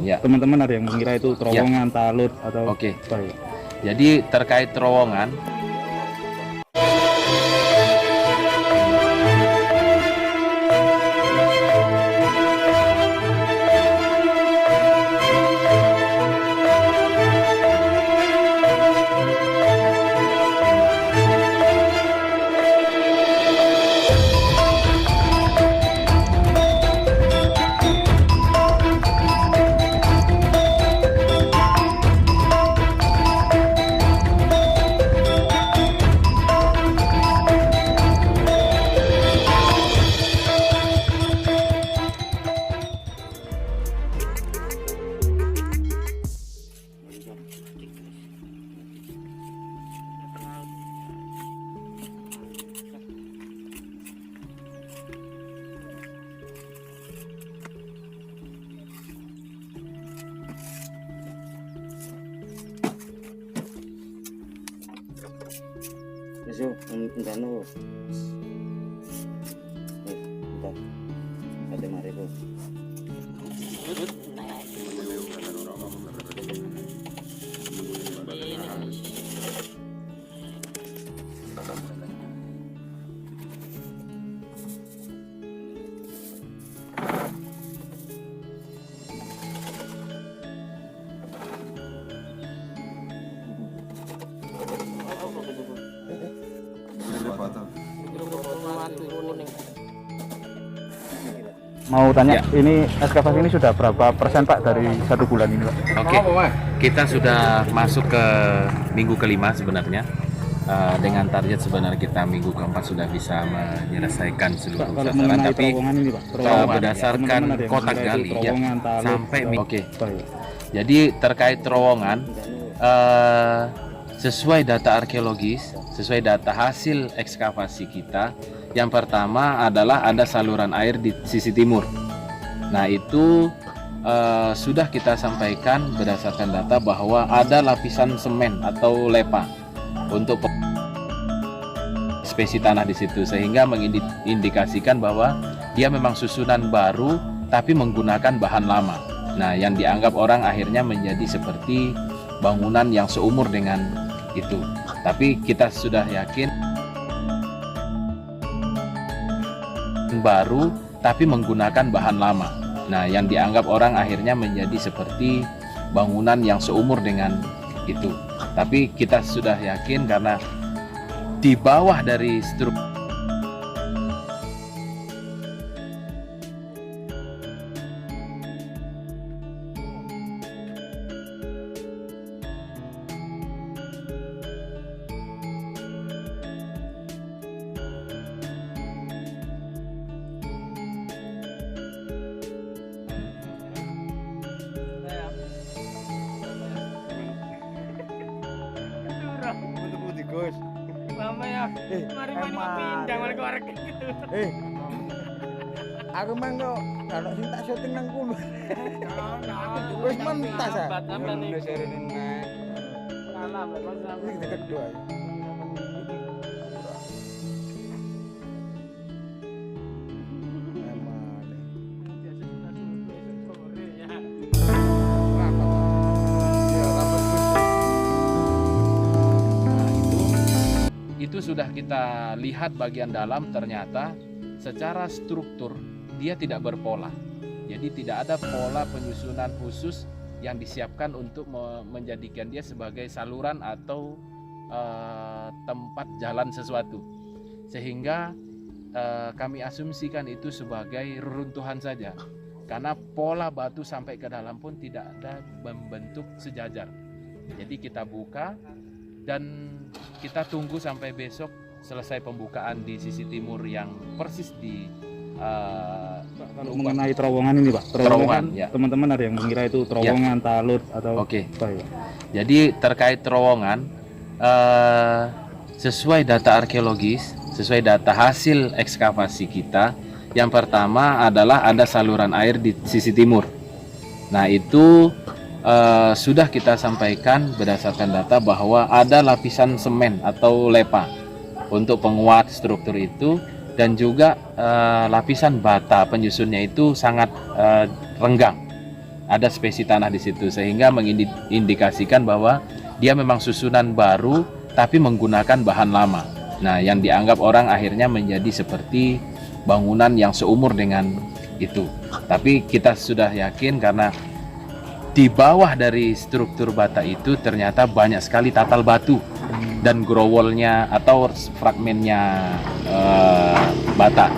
Ya. Teman-teman ada yang mengira itu terowongan, talut atau Oke. apa ya? Jadi terkait terowongan, Eso, enggak no. Entar, ada mariku. Mau tanya, Ya. ini ekskavasi ini sudah berapa persen Pak dari 1 bulan ini Pak? oke, kita sudah masuk ke minggu kelima sebenarnya. Dengan target sebenarnya kita minggu keempat sudah bisa menyelesaikan seluruh Kalau sasaran, mengenai tapi terowongan ini Pak, berdasarkan teman-teman ada yang kotak mengira itu gali ya, terowongan, talut sampai atau oke. apa ya? Jadi terkait terowongan, sesuai data arkeologis, sesuai data hasil ekskavasi kita, yang pertama adalah ada saluran air di sisi timur. Nah itu sudah kita sampaikan berdasarkan data bahwa ada lapisan semen atau lepa untuk spesi tanah di situ, sehingga mengindikasikan bahwa dia memang susunan baru tapi menggunakan bahan lama. Nah yang dianggap orang akhirnya menjadi seperti bangunan yang seumur dengan itu, tapi kita sudah yakin baru tapi menggunakan bahan lama. Nah yang dianggap orang akhirnya menjadi seperti bangunan yang seumur dengan itu, tapi kita sudah yakin karena di bawah dari struktur Mama ya, mari pindah mari korek gitu. Aku mang kok kalau sing tak syuting nang kono. Wis mentas ah. Wis serene nek. Salam, salam. Iki deket doa. itu sudah kita lihat bagian dalam, ternyata secara struktur dia tidak berpola. Jadi tidak ada pola penyusunan khusus yang disiapkan untuk menjadikan dia sebagai saluran atau tempat jalan sesuatu, sehingga kami asumsikan itu sebagai reruntuhan saja, karena pola batu sampai ke dalam pun tidak ada membentuk sejajar. Jadi kita buka dan kita tunggu sampai besok selesai pembukaan di sisi timur yang persis di Kalau mengenai terowongan ini Pak, Terowongan, ya. Teman-teman ada yang mengira itu terowongan, talut atau Oke. apa ya? Jadi terkait terowongan, sesuai data arkeologis, sesuai data hasil ekskavasi kita, yang pertama adalah ada saluran air di sisi timur. Nah itu sudah kita sampaikan berdasarkan data bahwa ada lapisan semen atau lepa untuk penguat struktur itu, dan juga lapisan bata penyusunnya itu sangat renggang. ada spesi tanah di situ, sehingga mengindikasikan bahwa dia memang susunan baru tapi menggunakan bahan lama. Nah, yang dianggap orang akhirnya menjadi seperti bangunan yang seumur dengan itu. Tapi kita sudah yakin karena di bawah dari struktur bata itu ternyata banyak sekali tatal batu dan growolnya atau fragmennya bata.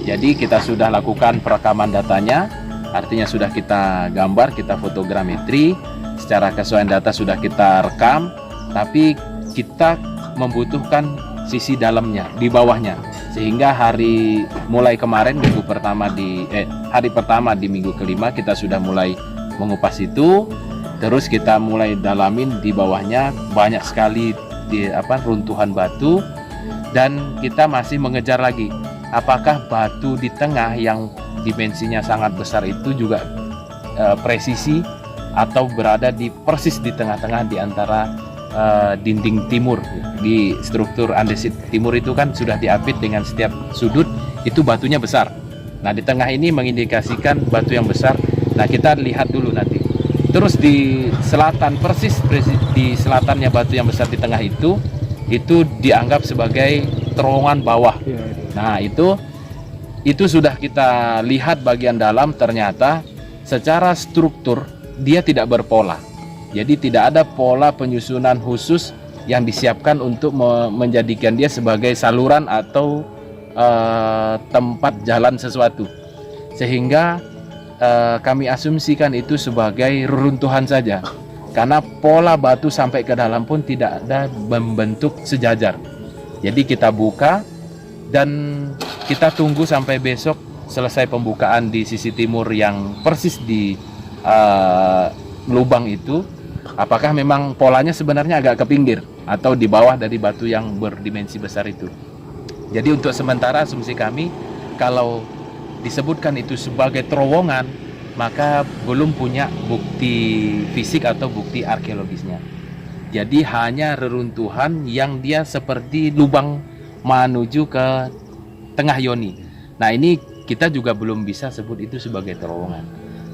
Jadi kita sudah lakukan perekaman datanya, artinya sudah kita gambar, kita fotogrametri, secara kesesuaian data sudah kita rekam, tapi kita membutuhkan sisi dalamnya, di bawahnya, sehingga mulai kemarin hari pertama di minggu kelima kita sudah mulai mengupas itu, terus kita mulai dalamin di bawahnya banyak sekali runtuhan batu, dan kita masih mengejar lagi apakah batu di tengah yang dimensinya sangat besar itu juga presisi atau berada persis di tengah-tengah di antara dinding timur. Di struktur andesit timur itu kan sudah diapit dengan setiap sudut itu batunya besar. Nah, di tengah ini mengindikasikan batu yang besar. Nah, kita lihat dulu nanti. Terus di selatan, persis di selatannya batu yang besar di tengah itu dianggap sebagai terowongan bawah. Nah, itu sudah kita lihat bagian dalam, ternyata secara struktur dia tidak berpola. Jadi tidak ada pola penyusunan khusus yang disiapkan untuk menjadikan dia sebagai saluran atau tempat jalan sesuatu. Sehingga kami asumsikan itu sebagai reruntuhan saja. Karena pola batu sampai ke dalam pun tidak ada membentuk sejajar. Jadi kita buka dan kita tunggu sampai besok selesai pembukaan di sisi timur yang persis di lubang itu, apakah memang polanya sebenarnya agak ke pinggir atau di bawah dari batu yang berdimensi besar itu. Jadi untuk sementara asumsi kami, kalau disebutkan itu sebagai terowongan, maka belum punya bukti fisik atau bukti arkeologisnya. Jadi hanya reruntuhan yang dia seperti lubang menuju ke tengah yoni. Nah, ini kita juga belum bisa sebut itu sebagai terowongan.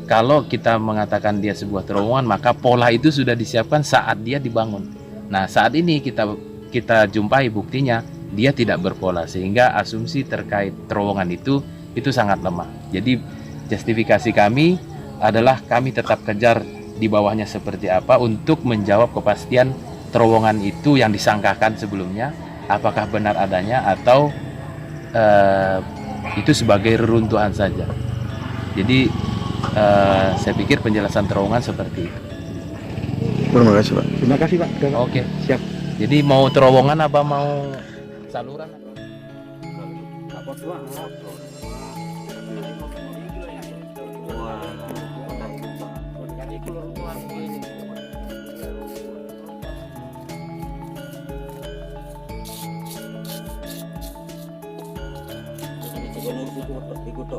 Kalau kita mengatakan dia sebuah terowongan, maka pola itu sudah disiapkan saat dia dibangun. Nah, saat ini kita jumpai buktinya dia tidak berpola, sehingga asumsi terkait terowongan itu sangat lemah. Jadi justifikasi kami adalah kami tetap kejar di bawahnya seperti apa untuk menjawab kepastian terowongan itu yang disangkakan sebelumnya, apakah benar adanya atau itu sebagai reruntuhan saja. Jadi saya pikir penjelasan terowongan seperti itu. Terima kasih, Pak. Terima kasih, Pak. Oke, Siap. jadi mau terowongan apa mau saluran? Ikut